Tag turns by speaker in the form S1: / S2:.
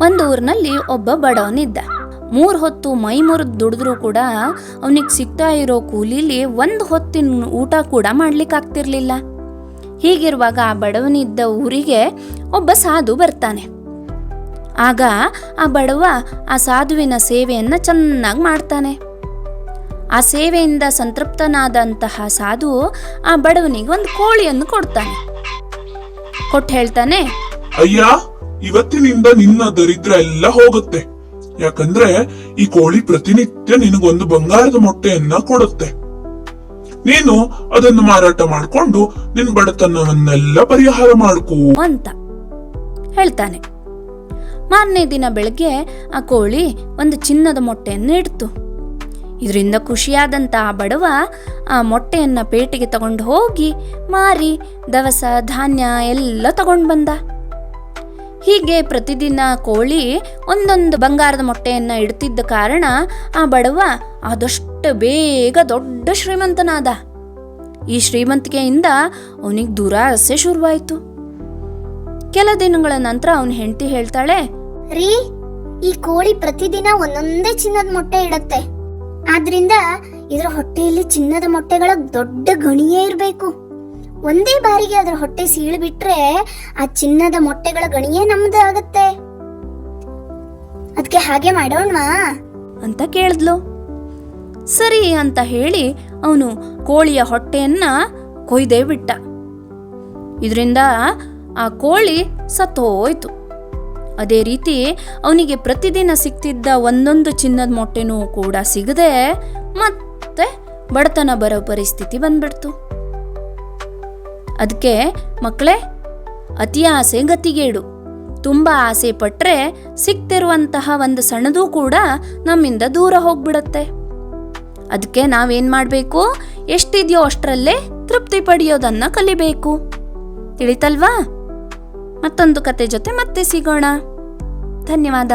S1: ಒಂದು ಊರಿನಲ್ಲಿ ಒಬ್ಬ ಬಡವನಿದ್ದ. 3 ಹೊತ್ತು ಮೈ ಮುರಿದು ದುಡಿದ್ರೂ ಕೂಡ ಅವನಿಗೆ ಸಿಗ್ತಾ ಇರೋ ಕೂಲಿಲಿ 1 ಹೊತ್ತಿನ ಊಟ ಕೂಡ ಮಾಡ್ಲಿಕ್ಕಾಗ್ತಿರ್ಲಿಲ್ಲ. ಹೀಗಿರುವಾಗ ಆ ಬಡವನಿದ್ದ ಊರಿಗೆ ಒಬ್ಬ ಸಾಧು ಬರ್ತಾನೆ. ಆಗ ಆ ಬಡವ ಆ ಸಾಧುವಿನ ಸೇವೆಯನ್ನು ಚೆನ್ನಾಗಿ ಮಾಡ್ತಾನೆ. ಆ ಸೇವೆಯಿಂದ ಸಂತೃಪ್ತನಾದಂತಹ ಸಾಧು ಆ ಬಡವನಿಗೆ ಒಂದು ಕೋಳಿಯನ್ನು ಕೊಡ್ತಾನೆ. ಕೊಟ್ಟು ಹೇಳ್ತಾನೆ,
S2: ಅಯ್ಯ, ಇವತ್ತಿನಿಂದ ನಿನ್ನ ದರಿದ್ರ ಎಲ್ಲ ಹೋಗುತ್ತೆ. ಯಾಕಂದ್ರೆ ಈ ಕೋಳಿ ಪ್ರತಿನಿತ್ಯ ನಿನಗೊಂದು ಬಂಗಾರದ ಮೊಟ್ಟೆಯನ್ನ ಕೊಡುತ್ತೆ. ನೀನು ಅದನ್ನು ಮಾರಾಟ ಮಾಡಿಕೊಂಡು ನಿನ್ ಬಡತನವನ್ನೆಲ್ಲ ಪರಿಹಾರ ಮಾಡ್ಕೋ
S1: ಅಂತ ಹೇಳ್ತಾನೆ. ಮಾರನೇ ದಿನ ಬೆಳಗ್ಗೆ ಆ ಕೋಳಿ ಒಂದು ಚಿನ್ನದ ಮೊಟ್ಟೆಯನ್ನು ಇಡ್ತು. ಇದರಿಂದ ಖುಷಿಯಾದಂತ ಆ ಬಡವ ಆ ಮೊಟ್ಟೆಯನ್ನ ಪೇಟೆಗೆ ತಗೊಂಡು ಹೋಗಿ ಮಾರಿ ದವಸ ಧಾನ್ಯ ಎಲ್ಲ ತಗೊಂಡು ಬಂದ. ಹೀಗೆ ಪ್ರತಿದಿನ ಕೋಳಿ ಒಂದೊಂದು ಬಂಗಾರದ ಮೊಟ್ಟೆಯನ್ನ ಇಡ್ತಿದ್ದ ಕಾರಣ ಆ ಬಡವ ಆದಷ್ಟು ಬೇಗ ದೊಡ್ಡ ಶ್ರೀಮಂತನಾದ. ಈ ಶ್ರೀಮಂತಿಕೆಯಿಂದ ಅವನಿಗೆ ದುರಾಸೆ ಶುರುವಾಯಿತು. ಕೆಲ ದಿನಗಳ ನಂತರ ಅವನ ಹೆಂಡತಿ ಹೇಳ್ತಾಳೆ,
S3: ರೀ, ಈ ಕೋಳಿ ಪ್ರತಿದಿನ ಒಂದೊಂದೇ ಚಿನ್ನದ ಮೊಟ್ಟೆ ಇಡತ್ತೆ. ಆದ್ರಿಂದ ಇದ್ರ ಹೊಟ್ಟೆಯಲ್ಲಿ ಚಿನ್ನದ ಮೊಟ್ಟೆಗಳ ದೊಡ್ಡ ಗಣಿಯೇ ಇರ್ಬೇಕು. ಒಂದೇ ಬಾರಿಗೆ ಅದ್ರ ಹೊಟ್ಟೆ ಸೀಳು ಬಿಟ್ರೆ ಆ ಚಿನ್ನದ ಮೊಟ್ಟೆಗಳ ಗಣಿಯೇ ನಮ್ದು ಆಗತ್ತೆ. ಅದಕ್ಕೆ ಹಾಗೆ ಮಾಡೋಣವಾ
S1: ಅಂತ ಕೇಳಿದ್ಲು. ಸರಿ ಅಂತ ಹೇಳಿ ಅವನು ಕೋಳಿಯ ಹೊಟ್ಟೆಯನ್ನ ಕೊಯ್ದೇ ಬಿಟ್ಟ. ಇದರಿಂದ ಆ ಕೋಳಿ ಸತ್ತೋಯ್ತು. ಅದೇ ರೀತಿ ಅವನಿಗೆ ಪ್ರತಿದಿನ ಸಿಗ್ತಿದ್ದ ಒಂದೊಂದು ಚಿನ್ನದ ಮೊಟ್ಟೆನೂ ಕೂಡ ಸಿಗದೆ ಮತ್ತೆ ಬಡತನ ಬರೋ ಪರಿಸ್ಥಿತಿ ಬಂದ್ಬಿಡ್ತು. ಅದಕ್ಕೆ ಮಕ್ಕಳೇ, ಅತಿ ಆಸೆ ಗತಿಗೇಡು. ತುಂಬ ಆಸೆ ಪಟ್ರೆ ಸಿಗ್ತಿರುವಂತಹ ಒಂದು ಸಣ್ಣದೂ ಕೂಡ ನಮ್ಮಿಂದ ದೂರ ಹೋಗ್ಬಿಡತ್ತೆ. ಅದಕ್ಕೆ ನಾವೇನ್ ಮಾಡಬೇಕು, ಎಷ್ಟಿದೆಯೋ ಅಷ್ಟರಲ್ಲೇ ತೃಪ್ತಿ ಪಡೆಯೋದನ್ನ ಕಲಿಬೇಕು. ತಿಳಿತಲ್ವಾ? ಮತ್ತೊಂದು ಕತೆ ಜೊತೆ ಮತ್ತೆ ಸಿಗೋಣ. ಧನ್ಯವಾದ.